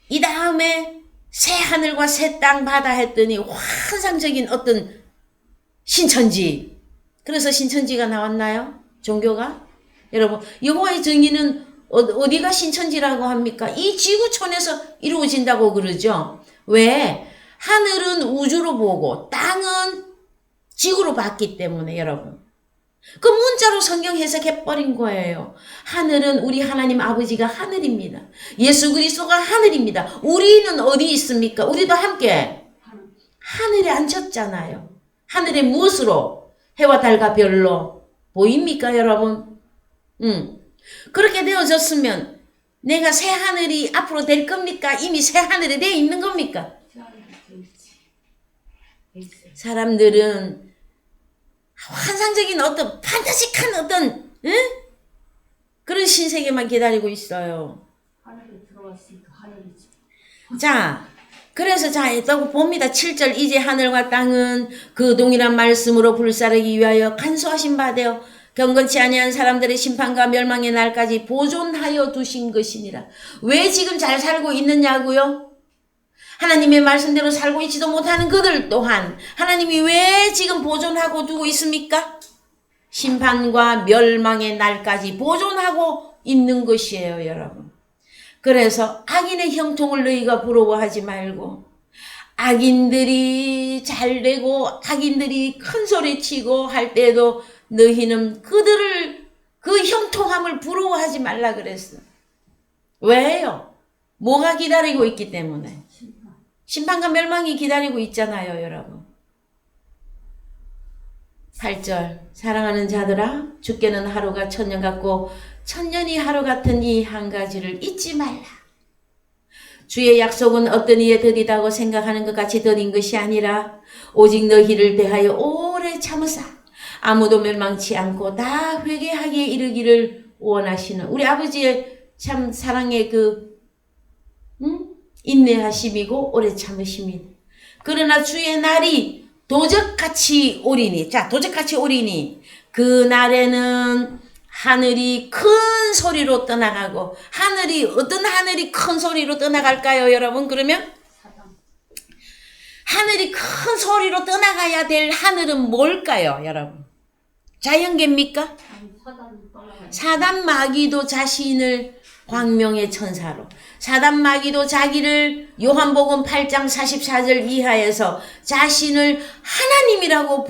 이 다음에 새 하늘과 새 땅 바다 했더니 환상적인 어떤 신천지. 그래서 신천지가 나왔나요? 종교가? 여러분, 여호와의 정의는 어디가 신천지라고 합니까? 이 지구촌에서 이루어진다고 그러죠. 왜? 하늘은 우주로 보고 땅은 지구로 봤기 때문에 여러분. 그 문자로 성경 해석해버린 거예요. 하늘은 우리 하나님 아버지가 하늘입니다. 예수 그리스도가 하늘입니다. 우리는 어디 있습니까? 우리도 함께 하늘에 앉혔잖아요. 하늘에 무엇으로? 해와 달과 별로 보입니까 여러분? 그렇게 되어졌으면 내가 새 하늘이 앞으로 될 겁니까? 이미 새 하늘에 되어 있는 겁니까? 사람들은 환상적인 어떤 판타식한 어떤 그런 신세계만 기다리고 있어요. 하늘에 들어왔으니까 하늘이지. 자, 그래서 자, 또 봅니다. 7절. 이제 하늘과 땅은 그 동일한 말씀으로 불사르기 위하여 간수하신 바 되어 경건치 아니한 사람들의 심판과 멸망의 날까지 보존하여 두신 것이니라. 왜 지금 잘 살고 있느냐고요? 하나님의 말씀대로 살고 있지도 못하는 그들 또한 하나님이 왜 지금 보존하고 두고 있습니까? 심판과 멸망의 날까지 보존하고 있는 것이에요, 여러분. 그래서 악인의 형통을 너희가 부러워하지 말고 악인들이 잘되고 악인들이 큰 소리치고 할 때도 너희는 그들을 그 형통함을 부러워하지 말라 그랬어. 왜요? 뭐가 기다리고 있기 때문에. 심판과 멸망이 기다리고 있잖아요, 여러분. 8절. 사랑하는 자들아, 주께는 하루가 천년 같고 천년이 하루 같은 이 한 가지를 잊지 말라. 주의 약속은 어떤 이에 더디다고 생각하는 것 같이 더딘 것이 아니라 오직 너희를 대하여 오래 참으사 아무도 멸망치 않고 다 회개하기에 이르기를 원하시는 우리 아버지의 참 사랑의 인내하심이고 오래 참으심이. 그러나 주의 날이 도적같이 오리니. 자, 도적같이 오리니 그 날에는 하늘이 큰 소리로 떠나가고. 어떤 하늘이 큰 소리로 떠나갈까요, 여러분? 그러면 하늘이 큰 소리로 떠나가야 될 하늘은 뭘까요, 여러분? 자연계입니까? 사단 마귀도 자신을 광명의 천사로, 사단 마귀도 자기를 요한복음 8장 44절 이하에서 자신을 하나님이라고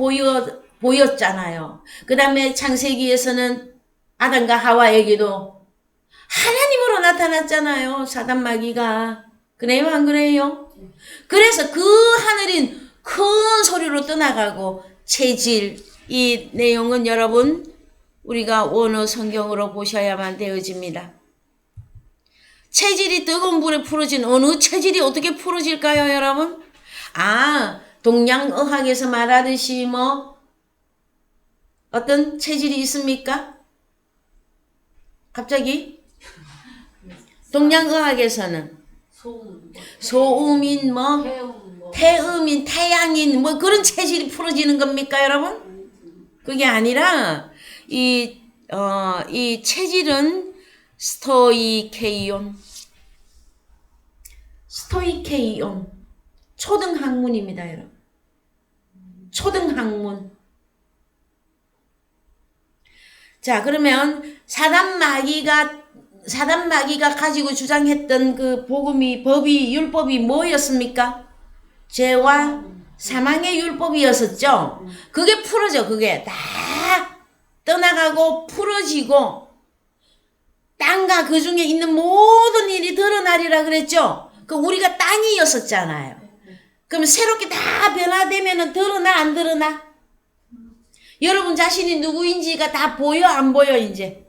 보였잖아요. 그 다음에 창세기에서는 아담과 하와에게도 하나님으로 나타났잖아요. 사단 마귀가. 그래요, 안 그래요? 그래서 그 하늘인 큰 소리로 떠나가고 체질, 이 내용은 여러분 우리가 원어 성경으로 보셔야만 되어집니다. 체질이 뜨거운 불에 풀어진 어느 체질이 어떻게 풀어질까요, 여러분? 동양의학에서 말하듯이 어떤 체질이 있습니까? 갑자기? 동양의학에서는 소음인 태음인 태양인 그런 체질이 풀어지는 겁니까, 여러분? 그게 아니라 이 체질은 스토이케이온 초등학문입니다, 여러분. 초등학문. 자, 그러면 사단 마귀가 가지고 주장했던 그 율법이 뭐였습니까? 죄와 사망의 율법이었었죠. 그게 풀어져. 그게 다 떠나가고 풀어지고 땅과 그 중에 있는 모든 일이 드러나리라 그랬죠. 우리가 땅이었었잖아요. 그럼 새롭게 다 변화되면은 드러나 안 드러나? 여러분 자신이 누구인지가 다 보여 안 보여 이제?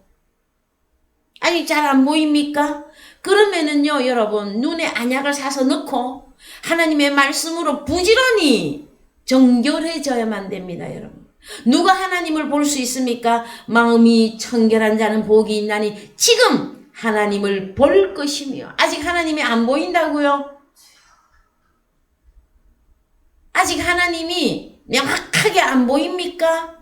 아니 잘 안 보입니까? 그러면은요 여러분 눈에 안약을 사서 넣고 하나님의 말씀으로 부지런히 정결해져야만 됩니다, 여러분. 누가 하나님을 볼 수 있습니까? 마음이 청결한 자는 복이 있나니 지금 하나님을 볼 것이며. 아직 하나님이 안 보인다고요? 아직 하나님이 명확하게 안 보입니까?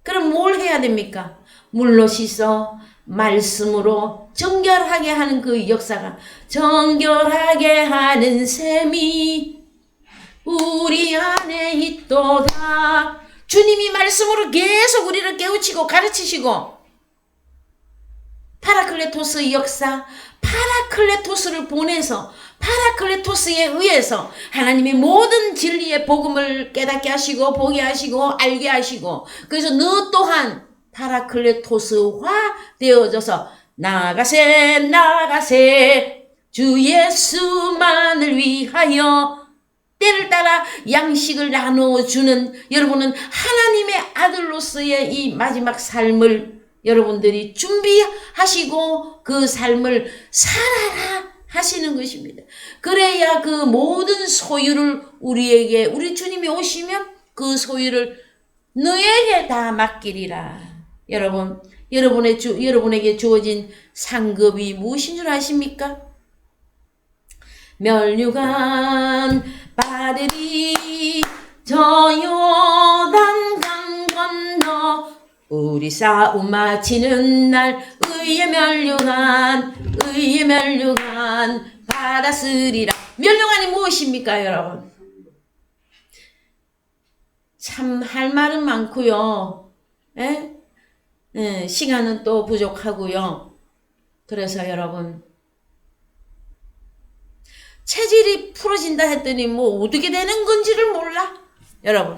그럼 뭘 해야 됩니까? 물로 씻어 말씀으로 정결하게 하는 그 역사가, 정결하게 하는 셈이 우리 안에 있도다. 주님이 말씀으로 계속 우리를 깨우치고 가르치시고, 파라클레토스의 역사, 파라클레토스를 보내서 파라클레토스에 의해서 하나님의 모든 진리의 복음을 깨닫게 하시고 보게 하시고 알게 하시고, 그래서 너 또한 파라클레토스화 되어져서 나가세 주 예수만을 위하여 때를 따라 양식을 나누어주는 여러분은 하나님의 아들로서의 이 마지막 삶을 여러분들이 준비하시고 그 삶을 살아라 하시는 것입니다. 그래야 그 모든 소유를 우리에게, 우리 주님이 오시면 그 소유를 너에게 다 맡기리라. 여러분, 여러분에게 주어진 상급이 무엇인 줄 아십니까? 멸류관 빠들이 저 요단 강 건너 우리 싸움 마치는 날 의의 멸류관 받았으리라. 멸류관이 무엇입니까, 여러분? 참 할 말은 많고요. 시간은 또 부족하고요. 그래서 여러분, 체질이 풀어진다 했더니 어떻게 되는 건지를 몰라? 여러분,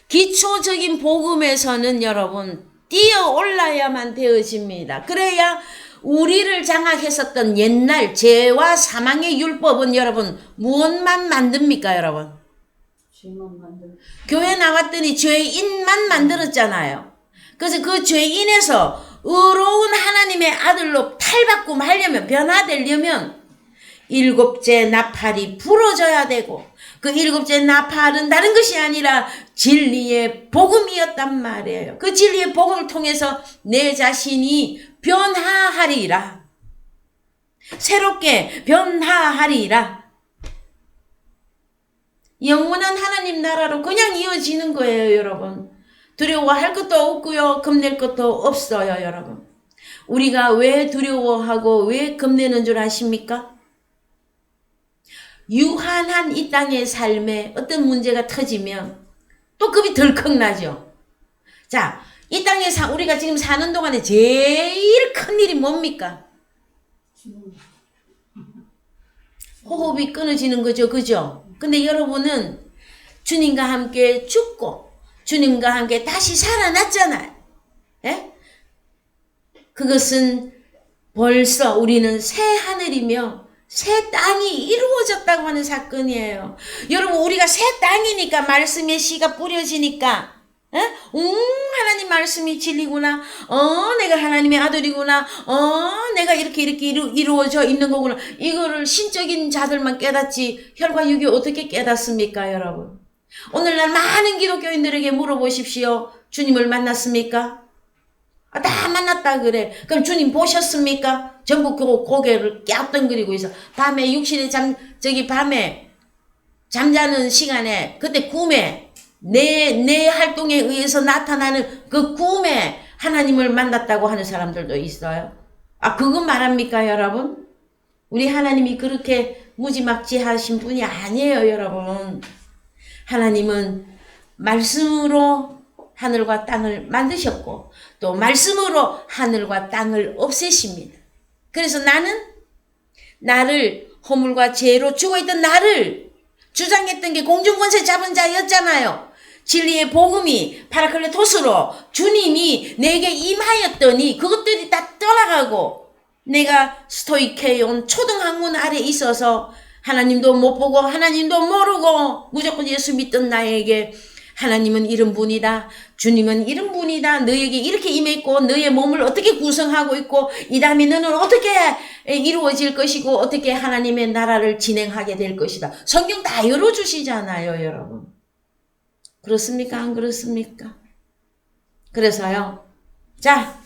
기초적인 복음에서는 여러분 뛰어 올라야만 되어집니다. 그래야 우리를 장악했었던 옛날 죄와 사망의 율법은 여러분 무엇만 만듭니까, 여러분? 죄만 만들. 교회 나왔더니 죄인만 만들었잖아요. 그래서 그 죄인에서 의로운 하나님의 아들로 탈바꿈하려면, 변화되려면 일곱째 나팔이 부러져야 되고 그 일곱째 나팔은 다른 것이 아니라 진리의 복음이었단 말이에요. 그 진리의 복음을 통해서 내 자신이 변화하리라. 새롭게 변화하리라. 영원한 하나님 나라로 그냥 이어지는 거예요, 여러분. 두려워할 것도 없고요. 겁낼 것도 없어요, 여러분. 우리가 왜 두려워하고 왜 겁내는 줄 아십니까? 유한한 이 땅의 삶에 어떤 문제가 터지면 또 겁이 덜컥 나죠. 자, 이 땅에 우리가 지금 사는 동안에 제일 큰 일이 뭡니까? 호흡이 끊어지는 거죠. 그죠? 근데 여러분은 주님과 함께 죽고 주님과 함께 다시 살아났잖아요. 예? 그것은 벌써 우리는 새 하늘이며 새 땅이 이루어졌다고 하는 사건이에요. 여러분, 우리가 새 땅이니까 말씀의 씨가 뿌려지니까 하나님 말씀이 진리구나. 내가 하나님의 아들이구나. 내가 이렇게 이루어져 있는 거구나. 이거를 신적인 자들만 깨닫지 혈과 육이 어떻게 깨닫습니까, 여러분? 오늘날 많은 기독교인들에게 물어보십시오. 주님을 만났습니까? 다 만났다 그래. 그럼 주님 보셨습니까? 전부 그 고개를 깍덩거리고 있어. 밤에 육신에 밤에 잠자는 시간에 그때 꿈에 내 활동에 의해서 나타나는 그 꿈에 하나님을 만났다고 하는 사람들도 있어요. 그건 말합니까, 여러분? 우리 하나님이 그렇게 무지막지하신 분이 아니에요, 여러분. 하나님은 말씀으로 하늘과 땅을 만드셨고 또 말씀으로 하늘과 땅을 없애십니다. 그래서 나를 허물과 죄로 죽어있던 나를 주장했던 게 공중권세 잡은 자였잖아요. 진리의 복음이 파라클레토스로 주님이 내게 임하였더니 그것들이 다 떠나가고 내가 스토이케온 초등학문 아래 있어서 하나님도 못 보고 하나님도 모르고 무조건 예수 믿던 나에게 하나님은 이런 분이다. 주님은 이런 분이다. 너에게 이렇게 임했고 너의 몸을 어떻게 구성하고 있고 이 다음에 너는 어떻게 이루어질 것이고 어떻게 하나님의 나라를 진행하게 될 것이다. 성경 다 열어주시잖아요, 여러분. 그렇습니까? 안 그렇습니까? 그래서요. 자,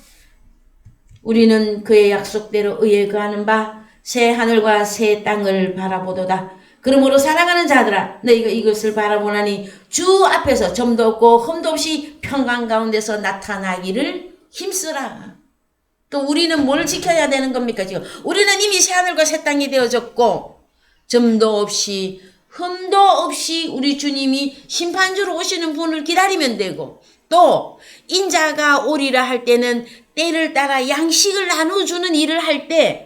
우리는 그의 약속대로 의에 거하는 바 새 하늘과 새 땅을 바라보도다. 그러므로 사랑하는 자들아, 너희가 이것을 바라보나니 주 앞에서 점도 없고 흠도 없이 평강 가운데서 나타나기를 힘쓰라. 또 우리는 뭘 지켜야 되는 겁니까, 지금? 우리는 이미 새 하늘과 새 땅이 되어졌고 점도 없이 흠도 없이 우리 주님이 심판주로 오시는 분을 기다리면 되고 또 인자가 오리라 할 때는 때를 따라 양식을 나눠주는 일을 할 때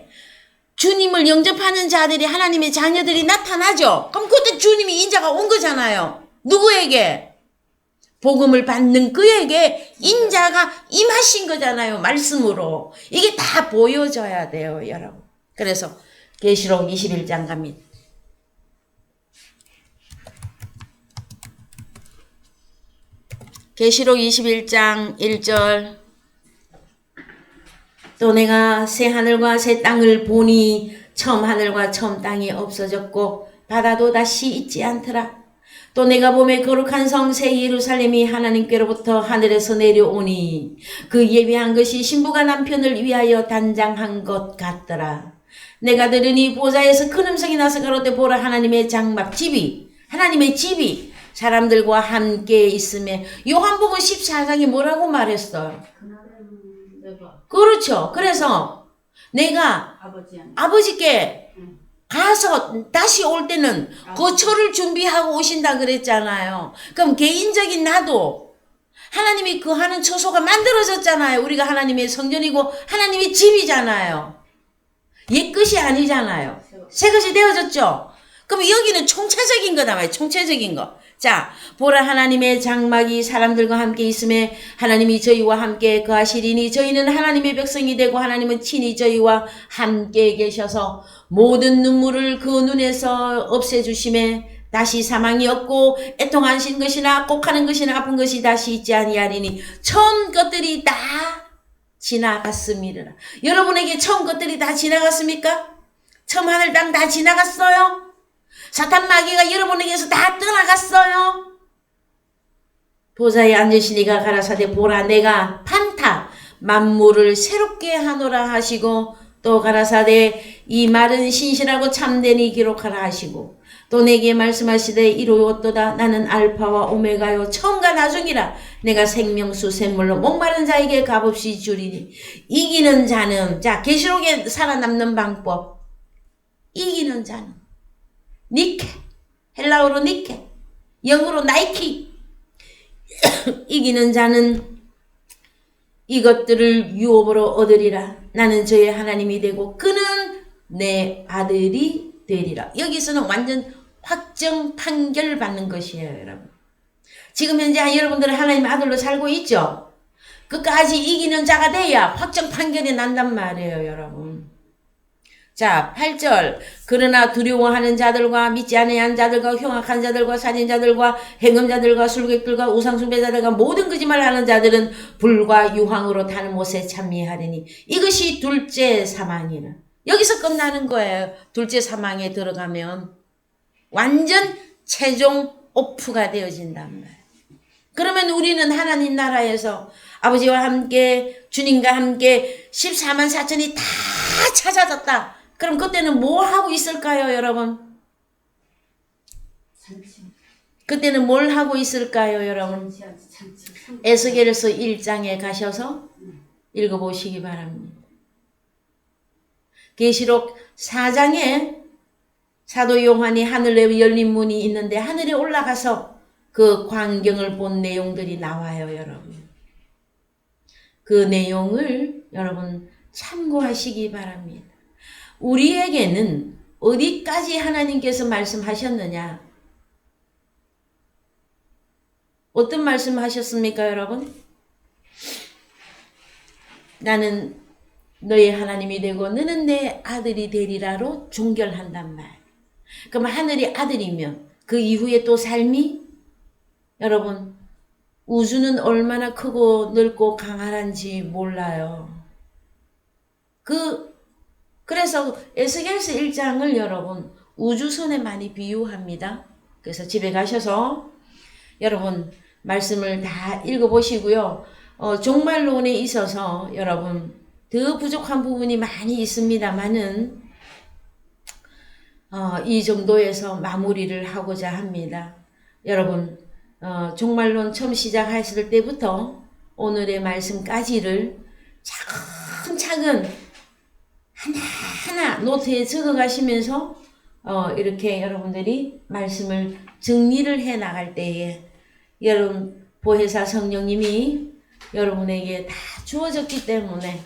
주님을 영접하는 자들이 하나님의 자녀들이 나타나죠. 그럼 그때 주님이 인자가 온 거잖아요. 누구에게? 복음을 받는 그에게 인자가 임하신 거잖아요. 말씀으로. 이게 다 보여져야 돼요, 여러분. 그래서 계시록 21장 갑니다. 계시록 21장 1절 또 내가 새 하늘과 새 땅을 보니 처음 하늘과 처음 땅이 없어졌고 바다도 다시 있지 않더라. 또 내가 보매 거룩한 성 새 예루살렘이 하나님께로부터 하늘에서 내려오니 그 예비한 것이 신부가 남편을 위하여 단장한 것 같더라. 내가 들으니 보좌에서 큰 음성이 나서 가로되 보라 하나님의 장막 하나님의 집이 사람들과 함께 있음에 요한복음 14장이 뭐라고 말했어요? 그렇죠. 그래서 내가 아버지께 가서 다시 올 때는 거처를 준비하고 오신다 그랬잖아요. 그럼 개인적인 나도 하나님이 그 하는 처소가 만들어졌잖아요. 우리가 하나님의 성전이고 하나님의 집이잖아요. 옛 것이 아니잖아요. 새 것이 되어졌죠. 그럼 여기는 총체적인 거다 말이에요. 총체적인 거. 자, 보라 하나님의 장막이 사람들과 함께 있음에 하나님이 저희와 함께 거하시리니 저희는 하나님의 백성이 되고 하나님은 친히 저희와 함께 계셔서 모든 눈물을 그 눈에서 없애주심에 다시 사망이 없고 애통하신 것이나 곡하는 것이나 아픈 것이 다시 있지 아니하리니 처음 것들이 다 지나갔음이라. 여러분에게 처음 것들이 다 지나갔습니까? 처음 하늘 땅 다 지나갔어요. 사탄 마귀가 여러분에게서 다 떠나갔어요. 보좌에 앉으시니가 가라사대 보라 내가 판타 만물을 새롭게 하노라 하시고 또 가라사대 이 말은 신실하고 참되니 기록하라 하시고 또 내게 말씀하시되 이루었도다 나는 알파와 오메가요 처음과 나중이라 내가 생명수 샘물로 목마른 자에게 값없이 주리니 이기는 자는 자 계시록에 살아남는 방법 이기는 자는 니케 헬라어로 니케 영어로 나이키 이기는 자는 이것들을 유업으로 얻으리라. 나는 저의 하나님이 되고 그는 내 아들이 되리라. 여기서는 완전 확정 판결 받는 것이에요, 여러분. 지금 현재 여러분들은 하나님의 아들로 살고 있죠? 끝까지 이기는 자가 돼야 확정 판결이 난단 말이에요, 여러분. 자, 8절. 그러나 두려워하는 자들과 믿지 아니한 자들과 흉악한 자들과 살인자들과 행음자들과 술객들과 우상숭배자들과 모든 거짓말하는 자들은 불과 유황으로 타는 못에 참미하리니 이것이 둘째 사망이라. 여기서 끝나는 거예요. 둘째 사망에 들어가면 완전 최종 오프가 되어진단 말이에요. 그러면 우리는 하나님 나라에서 아버지와 함께 주님과 함께 14만 4천이 다 찾아졌다. 그럼 그때는 뭐 하고 있을까요, 여러분? 그때는 뭘 하고 있을까요, 여러분? 에스겔서 1장에 가셔서 읽어보시기 바랍니다. 계시록 4장에 사도 요한이 하늘에 열린 문이 있는데 하늘에 올라가서 그 광경을 본 내용들이 나와요, 여러분. 그 내용을 여러분 참고하시기 바랍니다. 우리에게는 어디까지 하나님께서 말씀하셨느냐? 어떤 말씀하셨습니까, 여러분? 나는 너의 하나님이 되고 너는 내 아들이 되리라로 종결한단 말. 그럼 하늘이 아들이면 그 이후에 또 삶이 여러분 우주는 얼마나 크고 넓고 강한지 몰라요. 그래서 에스겔서 1장을 여러분 우주선에 많이 비유합니다. 그래서 집에 가셔서 여러분 말씀을 다 읽어보시고요. 종말론에 있어서 여러분 더 부족한 부분이 많이 있습니다만은 이 정도에서 마무리를 하고자 합니다. 여러분 종말론 처음 시작하실 때부터 오늘의 말씀까지를 차근차근 하나하나 노트에 적어 가시면서 이렇게 여러분들이 말씀을 정리를 해 나갈 때에 여러분 보혜사 성령님이 여러분에게 다 주어졌기 때문에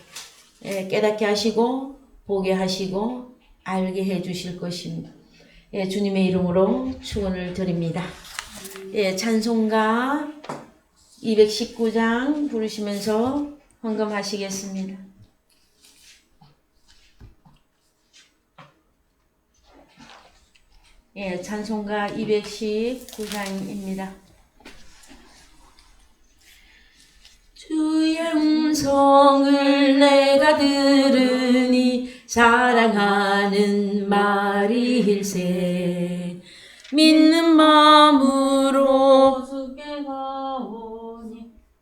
깨닫게 하시고 보게 하시고 알게 해 주실 것입니다. 주님의 이름으로 축원을 드립니다. 찬송가 219장 부르시면서 헌금하시겠습니다. 찬송가 219장입니다. 주의 음성을 내가 들으니 사랑하는 말일세 믿는 마음으로